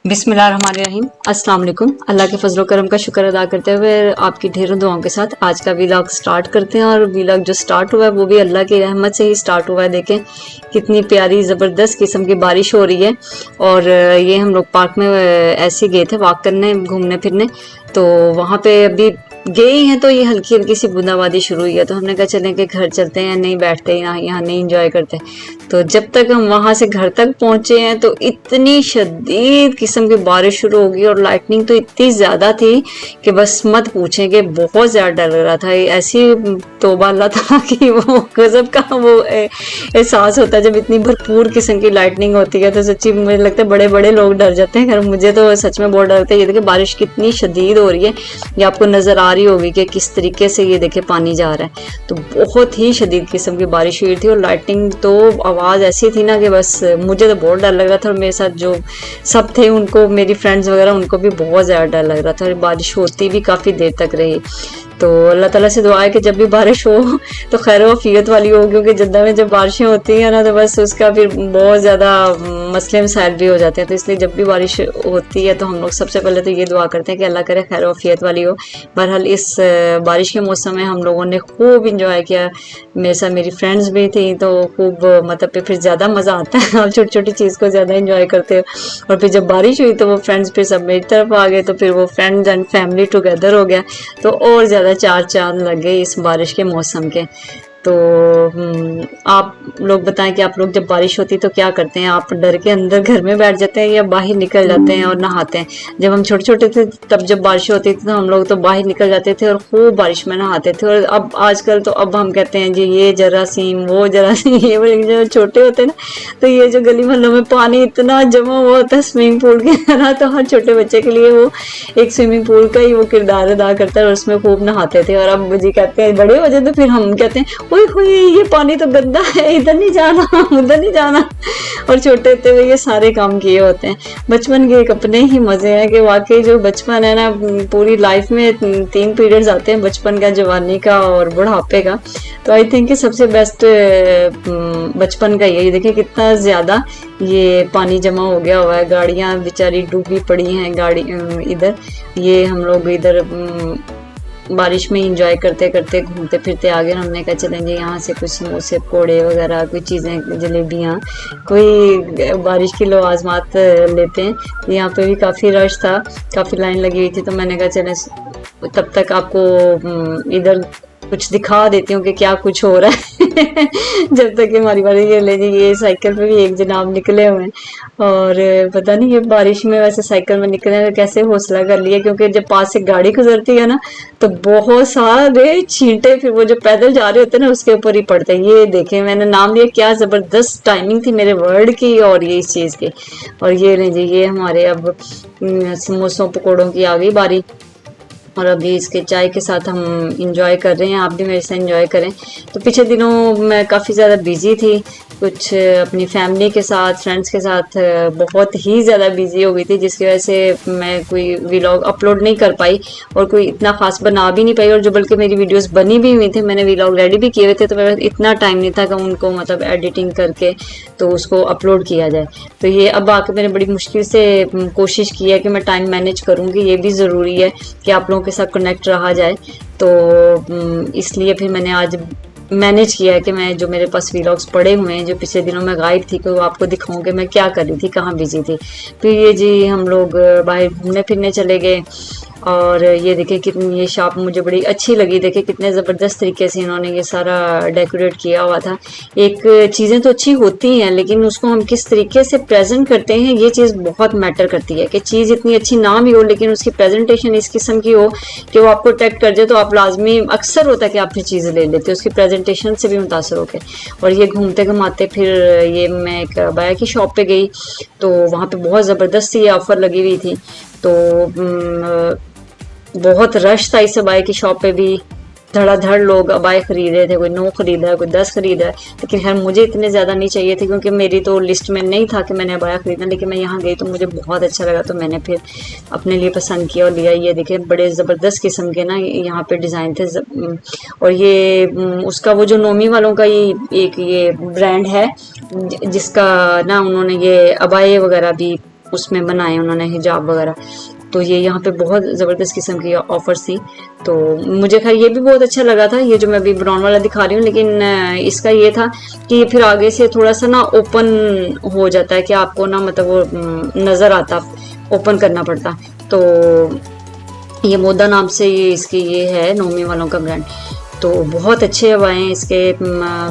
बिस्मिल्लाहिर्रहमानिर्रहीम। अस्सलाम वालेकुम। अल्लाह के फजल करम का शुक्र अदा करते हुए आपकी ढेरों दुआओं के साथ आज का व्लॉग स्टार्ट करते हैं। और व्लॉग जो स्टार्ट हुआ है वो भी अल्लाह की रहमत से ही स्टार्ट हुआ है। देखें कितनी प्यारी ज़बरदस्त किस्म की बारिश हो रही है। और ये हम लोग पार्क में ऐसे गए थे वॉक करने, घूमने फिरने, तो वहाँ पे अभी गए हैं तो ये हल्की हल्की सी बूंदाबांदी शुरू हुई है। तो हमने कहा चलें कि घर चलते हैं, नहीं बैठते यहाँ नहीं इंजॉय करते। तो जब तक हम वहाँ से घर तक पहुँचे हैं तो इतनी शदीद किस्म की बारिश शुरू हो गई और लाइटनिंग तो इतनी ज़्यादा थी कि बस मत पूछें, कि बहुत ज़्यादा डर लग रहा था। ऐसी तौबा अल्लाह ताला की वो गज़ब का वो एहसास होता है जब इतनी भरपूर किस्म की लाइटनिंग होती है। तो सच्ची मुझे लगता है बड़े बड़े लोग डर जाते हैं। खैर मुझे तो सच में बहुत डर लगता है। ये देखिए बारिश कितनी शदीद हो रही है, ये आपको नज़र आ रही होगी कि किस तरीके से ये देखे पानी जा रहा है। तो बहुत ही शदीद किस्म की बारिश हुई थी और लाइटनिंग तो आवाज़ ऐसी थी ना कि बस मुझे तो बहुत डर लग रहा था। और मेरे साथ जो सब थे उनको, मेरी फ्रेंड्स वगैरह, उनको भी बहुत ज़्यादा डर लग रहा था। और बारिश होती भी काफ़ी देर तक रही। तो अल्लाह ताला से दुआ है कि जब भी बारिश हो तो खैर वफ़ीयत वाली हो, क्योंकि जद्दा में जब बारिशें होती हैं ना तो बस उसका फिर बहुत ज़्यादा मसले मसाइल भी हो जाते हैं। तो इसलिए जब भी बारिश होती है तो हम लोग सबसे पहले तो ये दुआ करते हैं कि अल्लाह करे खैर वफ़ीयत वाली हो। बहरहाल इस बारिश के मौसम में हम लोगों ने खूब इंजॉय किया। मेरे साथ मेरी फ्रेंड्स भी थी तो खूब मतलब फिर ज़्यादा मज़ा आता है। आप छोटी छोटी चीज़ को ज़्यादा इंजॉय करते हो। और फिर जब बारिश हुई तो वो फ्रेंड्स फिर सब मेरी तरफ आ गए, तो फिर वो फ्रेंड्स एंड फैमिली टुगेदर हो गया। तो और ज़्यादा चार चांद लग गए इस बारिश के मौसम के। तो आप लोग बताएं कि आप लोग जब बारिश होती है तो क्या करते हैं? आप डर के अंदर घर में बैठ जाते हैं या बाहर निकल जाते हैं और नहाते हैं? जब हम छोटे छोटे थे तब जब बारिश होती थी तो हम लोग तो बाहर निकल जाते थे और खूब बारिश में नहाते थे। और अब आजकल तो अब हम कहते हैं जी ये जरासीम वो जरासीम ये वो। लेकिन जब छोटे होते हैं ना तो ये जो गली मोहल्लों में पानी इतना जमा हुआ होता है स्विमिंग पूल के तरह, तो हर छोटे बच्चे के लिए वो एक स्विमिंग पूल का ही वो किरदार अदा करता है और उसमें खूब नहाते थे। और अब जी कहते हैं बड़े हो जाते तो फिर हम कहते हैं ओए होए ये पानी तो गंदा है, इधर नहीं जाना उधर नहीं जाना। और छोटे होते हुए ये सारे काम किए होते हैं। बचपन के एक अपने ही मजे हैं कि वाकई जो बचपन है ना, पूरी लाइफ में 3 पीरियड्स आते हैं, बचपन का, जवानी का और बुढ़ापे का। तो आई थिंक कि सबसे बेस्ट बचपन का ही है। ये देखिए कितना ज़्यादा ये पानी जमा हो गया हुआ है, गाड़ियाँ बेचारी डूबी पड़ी हैं गाड़ी इधर। ये हम लोग इधर बारिश में इंजॉय करते करते घूमते फिरते आ गए। हमने कहा चलेंगे यहाँ से कुछ समोसे पकौड़े वगैरह कोई चीज़ें, जलेबियाँ, कोई बारिश की लवाजमात लेते हैं। यहाँ पे भी काफ़ी रश था, काफ़ी लाइन लगी हुई थी। तो मैंने कहा चलें तब तक आपको इधर कुछ दिखा देती हूँ कि क्या कुछ हो रहा है जब तक कि हमारी बारी। ये ले जी ये साइकिल पे भी एक जनाब निकले हुए हैं। और पता नहीं ये बारिश में वैसे साइकिल में निकले तो कैसे हौसला कर लिया, क्योंकि जब पास से गाड़ी गुजरती है ना तो बहुत सारे छींटे फिर वो जो पैदल जा रहे होते हैं ना उसके ऊपर ही पड़ते हैं। ये देखें मैंने नाम लिया, क्या ज़बरदस्त टाइमिंग थी मेरे वर्ड की और ये इस चीज़ की। और ये ले जी ये हमारे अब समोसों पकौड़ों की आ गई बारी। और अभी इसके चाय के साथ हम इंजॉय कर रहे हैं। आप भी मेरे साथ इंजॉय करें। तो पिछले दिनों मैं काफ़ी ज़्यादा बिज़ी थी, कुछ अपनी फैमिली के साथ, फ्रेंड्स के साथ बहुत ही ज़्यादा बिज़ी हो गई थी, जिसकी वजह से मैं कोई व्लॉग अपलोड नहीं कर पाई और कोई इतना ख़ास बना भी नहीं पाई। और जो बल्कि मेरी वीडियोस बनी भी हुई थी, मैंने व्लॉग रेडी भी किए हुए थे, तो मेरे इतना टाइम नहीं था कि उनको मतलब एडिटिंग करके तो उसको अपलोड किया जाए। तो ये अब आके मैंने बड़ी मुश्किल से कोशिश की है कि मैं टाइम मैनेज करूँगी। ये भी ज़रूरी है कि आप लोगों के साथ कनेक्ट रहा जाए। तो इसलिए फिर मैंने आज मैनेज किया है कि मैं जो मेरे पास व्लॉग्स पड़े हुए हैं जो पिछले दिनों में गायब थी, कि वो आपको दिखाऊं कि मैं क्या कर रही थी, कहाँ बिजी थी। फिर ये जी हम लोग बाहर घूमने फिरने चले गए। और ये देखिए कितनी ये शॉप मुझे बड़ी अच्छी लगी। देखिए कितने ज़बरदस्त तरीके से इन्होंने ये सारा डेकोरेट किया हुआ था। एक चीज़ें तो अच्छी होती हैं लेकिन उसको हम किस तरीके से प्रेजेंट करते हैं ये चीज़ बहुत मैटर करती है। कि चीज़ इतनी अच्छी ना भी हो लेकिन उसकी प्रेजेंटेशन इस किस्म की हो कि वो आपको अट्रैक्ट कर जाए, तो आप लाजमी अक्सर होता है कि आप फिर चीज़ें ले लेते हो उसकी प्रेजेंटेशन से भी मुतासर होकर। और ये घूमते घुमाते फिर ये मैं एक बाया की शॉप पे गई, तो वहाँ पे बहुत ज़बरदस्त ये ऑफ़र लगी हुई थी। तो बहुत रश था इस अबाए की शॉप पे भी, धड़ाधड़ लोग अबाए खरीद रहे थे। कोई 9 खरीदा है, कोई 10 खरीदा है। लेकिन खैर मुझे इतने ज़्यादा नहीं चाहिए थे क्योंकि मेरी तो लिस्ट में नहीं था कि मैंने अबाया खरीदना। लेकिन मैं यहाँ गई तो मुझे बहुत अच्छा लगा, तो मैंने फिर अपने लिए पसंद किया और लिया। ये देखें बड़े ज़बरदस्त किस्म के ना यहाँ पे डिज़ाइन थे। और ये उसका वो जो नोमी वालों का ये एक ये ब्रांड है जिसका ना उन्होंने ये अबाए वगैरह भी उसमें बनाए उन्होंने हिजाब वगैरह। तो ये यहाँ पे बहुत ज़बरदस्त किस्म की ऑफर्स थी। तो मुझे खैर ये भी बहुत अच्छा लगा था, ये जो मैं अभी ब्राउन वाला दिखा रही हूँ। लेकिन इसका ये था कि फिर आगे से थोड़ा सा ना ओपन हो जाता है कि आपको ना मतलब वो नज़र आता, ओपन करना पड़ता। तो ये मोदा नाम से ये इसकी ये है नोमी वालों का ब्रांड। तो बहुत अच्छे अब आए हैं इसके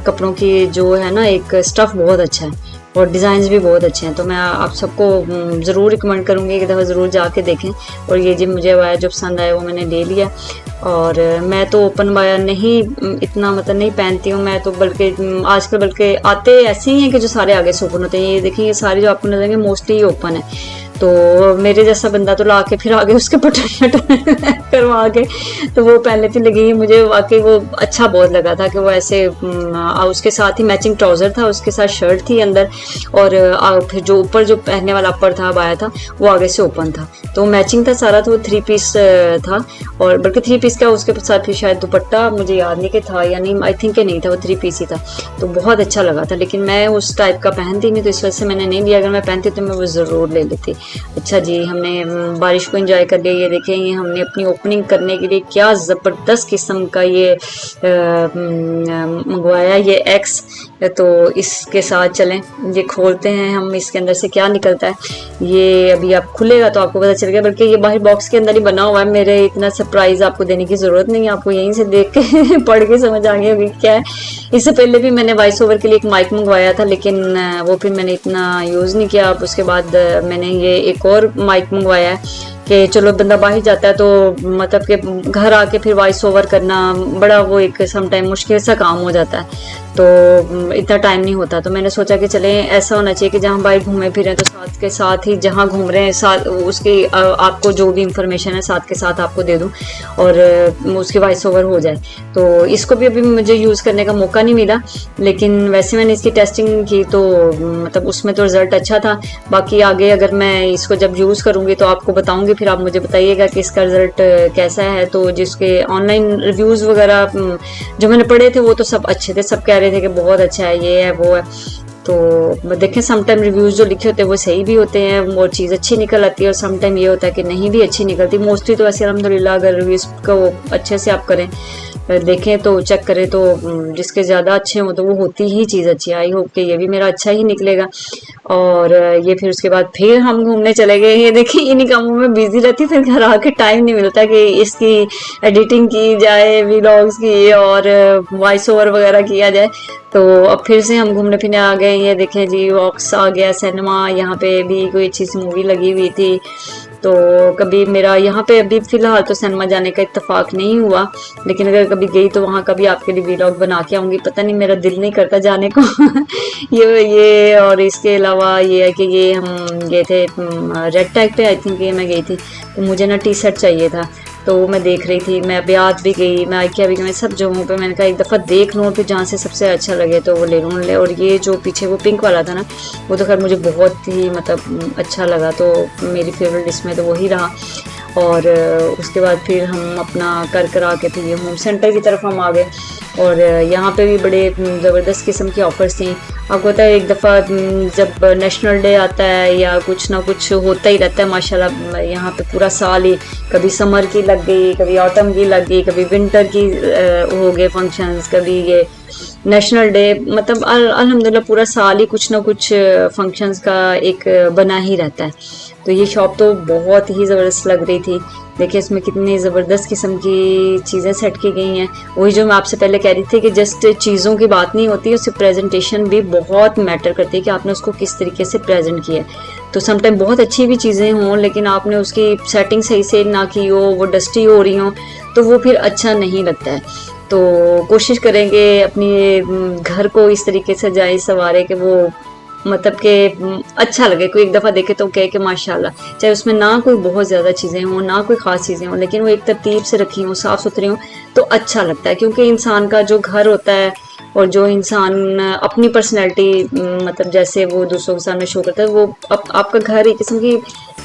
कपड़ों की जो है ना, एक स्टफ़ बहुत अच्छा है और डिज़ाइंस भी बहुत अच्छे हैं। तो मैं आप सबको ज़रूर रिकमेंड करूँगी एक दफ़ा ज़रूर जाके देखें। और ये जी मुझे आया जो पसंद आया वो मैंने ले लिया। और मैं तो ओपन वाया नहीं इतना मतलब नहीं पहनती हूँ मैं तो, बल्कि आजकल बल्कि आते ऐसे ही हैं कि जो सारे आगे से ओपन होते हैं। ये देखिए ये सारे जो आपको नजर आएंगे मोस्टली ओपन है। तो मेरे जैसा बंदा तो ला के फिर आगे उसके बटन करवा के तो वो पहन लेती। लगी मुझे वाकई वो अच्छा बहुत लगा था कि वो ऐसे उसके साथ ही मैचिंग ट्राउज़र था, उसके साथ शर्ट थी अंदर, और फिर जो ऊपर जो पहनने वाला अपर था बाया था वो आगे से ओपन था। तो मैचिंग था सारा। तो वो 3 पीस था, और बल्कि 3 पीस का उसके साथ फिर शायद दुपट्टा मुझे याद नहीं कि था या नहीं, आई थिंक नहीं था, वो 3 पीस ही था। तो बहुत अच्छा लगा था। लेकिन मैं उस टाइप का पहनती नहीं तो इस वजह से मैंने नहीं लिया। अगर मैं पहनती तो मैं वो ज़रूर ले लेती। अच्छा जी, हमने बारिश को एंजॉय कर लिया। ये देखें ये हमने अपनी ओपनिंग करने के लिए क्या ज़बरदस्त किस्म का ये मंगवाया, ये एक्स। तो इसके साथ चलें ये खोलते हैं हम, इसके अंदर से क्या निकलता है। ये अभी आप खुलेगा तो आपको पता चलेगा, बल्कि ये बाहर बॉक्स के अंदर ही बना हुआ है। मेरे इतना सरप्राइज़ आपको देने की ज़रूरत नहीं है, आपको यहीं से देख के पढ़ के समझ आ गया क्या है। इससे पहले भी मैंने वॉइस ओवर के लिए एक माइक मंगवाया था, लेकिन वो फिर मैंने इतना यूज़ नहीं किया। अब उसके बाद मैंने ये एक और माइक मंगवाया है कि चलो बंदा बाहर जाता है तो मतलब कि घर आके फिर वॉइस ओवर करना बड़ा वो एक समटाइम मुश्किल सा काम हो जाता है। तो इतना टाइम नहीं होता। तो मैंने सोचा कि चले ऐसा होना चाहिए कि जहाँ बाहर घूमे फिरें तो साथ के साथ ही जहाँ घूम रहे हैं साथ उसकी आपको जो भी इंफॉर्मेशन है साथ के साथ आपको दे दूँ और उसकी वॉइस ओवर हो जाए। तो इसको भी अभी मुझे यूज़ करने का मौका नहीं मिला, लेकिन वैसे मैंने इसकी टेस्टिंग की तो मतलब उसमें तो रिज़ल्ट अच्छा था। बाकी आगे अगर मैं इसको जब यूज़ करूँगी तो आपको बताऊँगी, फिर आप मुझे बताइएगा कि इसका रिज़ल्ट कैसा है। तो जिसके ऑनलाइन रिव्यूज़ वगैरह जो मैंने पढ़े थे वो तो सब अच्छे थे, सब कह रहे थे कि बहुत अच्छा है, ये है वो है। तो देखें समटाइम रिव्यूज़ जो लिखे होते हैं वो सही भी होते हैं, वो चीज़ अच्छी निकल आती है, और समटाइम ये होता है कि नहीं भी अच्छी निकलती। मोस्टली तो ऐसे अल्हम्दुलिल्लाह अगर रिव्यूज़ को अच्छे से आप करें देखें तो चेक करें तो जिसके ज़्यादा अच्छे हों तो वो होती ही चीज़ अच्छी है। आई होप कि ये भी मेरा अच्छा ही निकलेगा। और ये फिर उसके बाद फिर हम घूमने चले गए। ये देखिए इन्हीं कामों में बिजी रहती, फिर घर आके टाइम नहीं मिलता कि इसकी एडिटिंग की जाए, व्लॉग्स की और वॉइस ओवर वगैरह किया जाए। तो अब फिर से हम घूमने फिरने आ गए। ये देखें जी वॉक्स आ गया, सिनेमा, यहाँ पे भी कोई अच्छी सी मूवी लगी हुई थी। तो कभी मेरा यहाँ पे अभी फ़िलहाल तो सिनेमा जाने का इत्तेफाक नहीं हुआ, लेकिन अगर कभी गई तो वहाँ कभी आपके लिए व्लॉग बना के आऊँगी। पता नहीं मेरा दिल नहीं करता जाने को ये और इसके अलावा ये है कि ये हम गए थे रेड टैग पे, आई थिंक ये मैं गई थी। तो मुझे ना टी शर्ट चाहिए था, तो मैं देख रही थी। मैं अबियात भी गई, मैं आइकिया भी गई, मैं सब जगहों पे मैंने कहा एक दफ़ा देख लूँ, फिर जहाँ से सबसे अच्छा लगे तो वो ले लूँ। और ये जो पीछे वो पिंक वाला था ना वो तो खैर मुझे बहुत ही मतलब अच्छा लगा, तो मेरी फेवरेट इसमें तो वही रहा। और उसके बाद फिर हम अपना कर आके फिर ये होम सेंटर की तरफ हम आ गए। और यहाँ पे भी बड़े ज़बरदस्त किस्म की ऑफ़र्स थी। आपको पता है एक दफ़ा जब नेशनल डे आता है या कुछ ना कुछ होता ही रहता है माशाल्लाह यहाँ पे पूरा साल ही, कभी समर की लग गई, कभी ऑटम की लग गई, कभी विंटर की हो गए फंक्शंस, कभी ये नेशनल डे, मतलब अल्हम्दुलिल्लाह पूरा साल ही कुछ ना कुछ फंक्शंस का एक बना ही रहता है। तो ये शॉप तो बहुत ही ज़बरदस्त लग रही थी। देखिए इसमें कितनी ज़बरदस्त किस्म की चीज़ें सेट की गई हैं। वही जो मैं आपसे पहले कह रही थी कि जस्ट चीज़ों की बात नहीं होती, उससे प्रेजेंटेशन भी बहुत मैटर करती है कि आपने उसको किस तरीके से प्रेजेंट किया है। तो समटाइम बहुत अच्छी भी चीज़ें हों लेकिन आपने उसकी सेटिंग सही से ना की हो, वो डस्टी हो रही हो, तो वो फिर अच्छा नहीं लगता है। तो कोशिश करेंगे अपनी घर को इस तरीके से सजाएं सवारें कि वो मतलब कि अच्छा लगे, कोई एक दफ़ा देखे तो कहे कि माशाल्लाह। चाहे उसमें ना कोई बहुत ज़्यादा चीज़ें हों, ना कोई ख़ास चीज़ें हों, लेकिन वो एक तरतीब से रखी हों, साफ़ सुथरी हों तो अच्छा लगता है। क्योंकि इंसान का जो घर होता है और जो इंसान अपनी पर्सनैलिटी मतलब जैसे वो दूसरों के सामने शो करता है, वो आपका घर एक किस्म की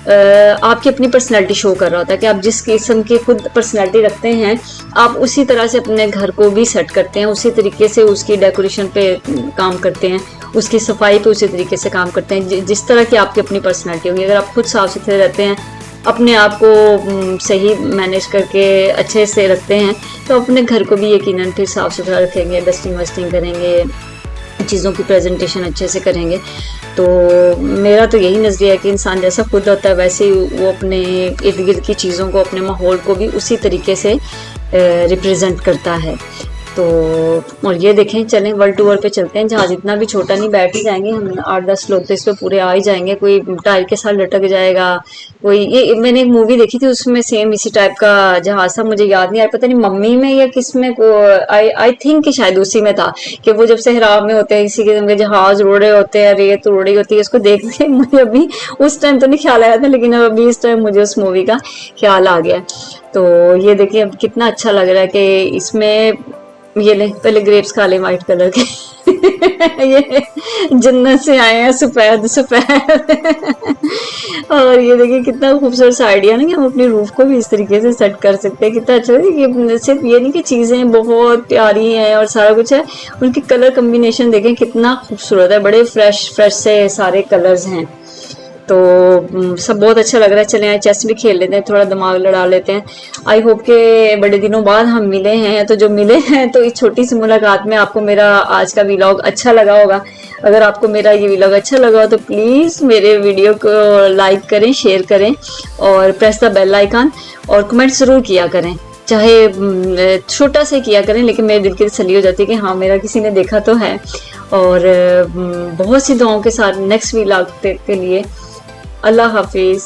आपकी अपनी पर्सनैलिटी शो कर रहा होता है कि आप जिस किस्म की खुद पर्सनैलिटी रखते हैं आप उसी तरह से अपने घर को भी सेट करते हैं, उसी तरीके से उसकी डेकोरेशन पे काम करते हैं, उसकी सफाई पे उसी तरीके से काम करते हैं जिस तरह की आपकी अपनी पर्सनैलिटी होगी। अगर आप खुद साफ सुथरे रहते हैं, अपने आप को सही मैनेज करके अच्छे से रखते हैं, तो अपने घर को भी यकीनन फिर साफ़ सुथरा रखेंगे, डस्टिंग वस्टिंग करेंगे, चीज़ों की प्रेजेंटेशन अच्छे से करेंगे। तो मेरा तो यही नज़रिया है कि इंसान जैसा खुद होता है वैसे ही वो अपने इर्द गिर्द की चीज़ों को, अपने माहौल को भी उसी तरीके से रिप्रेजेंट करता है। तो और ये देखें, चलें वर्ल्ड टूर पे चलते हैं। जहाज़ इतना भी छोटा नहीं, बैठ ही जाएंगे हम 8-10 लोग तो इस पर पूरे आ ही जाएंगे। कोई टायर के साथ लटक जाएगा, कोई ये मैंने एक मूवी देखी थी उसमें सेम इसी टाइप का जहाज़ था, मुझे याद नहीं आ रहा, पता नहीं मम्मी में या किस में, आई थिंक कि शायद उसी में था कि वो जब सहरा में होते हैं इसी किस्म के जहाज़ उड़ रहे होते हैं, रेत उड़ रही होती है। इसको देख के मुझे अभी उस टाइम तो नहीं ख्याल आया था, लेकिन अब अभी इस टाइम मुझे उस मूवी का ख्याल आ गया। तो ये देखिए अब कितना अच्छा लग रहा है कि इसमें ये ले पहले ग्रेप्स खा ले वाइट कलर के ये जन्नत से आए हैं सफ़ेद सफ़ेद और ये देखिए कितना खूबसूरत सा आइडिया ना कि हम अपनी रूफ को भी इस तरीके से सेट कर सकते हैं। कितना अच्छा है कि सिर्फ ये नहीं कि चीज़ें बहुत प्यारी हैं और सारा कुछ है, उनकी कलर कम्बिनेशन देखें कितना खूबसूरत है, बड़े फ्रेश से सारे कलर्स हैं। तो सब बहुत अच्छा लग रहा है। चले आए चेस भी खेल लेते हैं, थोड़ा दिमाग लड़ा लेते हैं। आई होप के बड़े दिनों बाद हम मिले हैं, तो जो मिले हैं तो इस छोटी सी मुलाकात में आपको मेरा आज का व्लॉग अच्छा लगा होगा। अगर आपको मेरा ये व्लॉग अच्छा लगा हो तो प्लीज़ मेरे वीडियो को लाइक करें, शेयर करें और प्रेस द बेल आइकन और कमेंट ज़रूर किया करें, चाहे छोटा से किया करें, लेकिन मेरे दिल की तसल्ली हो जाती है कि हाँ मेरा किसी ने देखा तो है। और बहुत सी दुआओं के साथ नेक्स्ट व्लॉग के लिए अल्लाह हाफिज़।